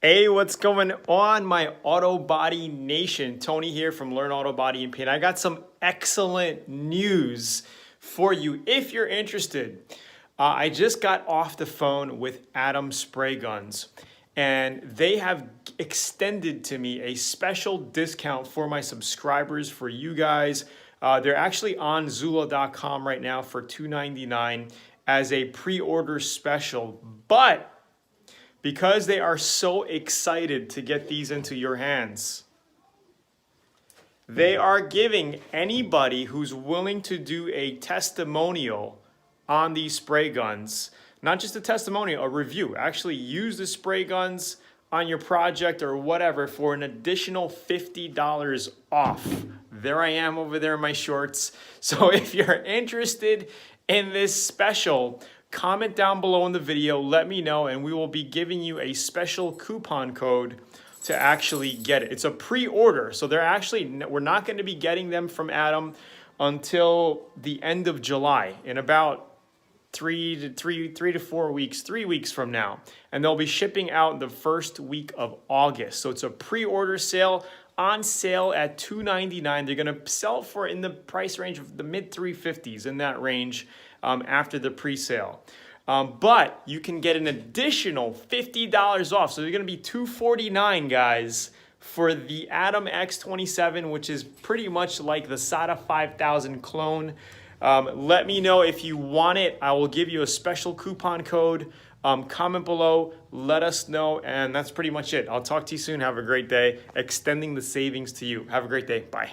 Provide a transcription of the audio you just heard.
Hey, what's going on, my Auto Body Nation? Tony here from Learn Auto Body and Paint. I got some excellent news for you if you're interested. I just got off the phone with Adam Spray Guns, and they have extended to me a special discount for my subscribers, for you guys. They're actually on Zoolaa.com right now for $2.99 as a pre-order special, but because they are so excited to get these into your hands, they are giving anybody who's willing to do a testimonial on these spray guns, not just a testimonial, a review, actually use the spray guns on your project or whatever, for an additional $50 off. There I am over there in my shorts. So if you're interested in this special, comment down below in the video, let me know, and we will be giving you a special coupon code to actually get it. It's a pre-order, so we're not going to be getting them from Adam until the end of July, in about 3 to 4 weeks, 3 weeks from now. And they'll be shipping out the first week of August. So it's a pre-order sale, on sale at $2.99. They're gonna sell for in the price range of the mid 350s, in that range, after the pre-sale. But you can get an additional $50 off. So they're gonna be $249, guys, for the Adam X27, which is pretty much like the SATA 5000 clone. Let me know if you want it. I will give you a special coupon code. Comment below, let us know, and that's pretty much it. I'll talk to you soon. Have a great day. Extending the savings to you. Have a great day. Bye.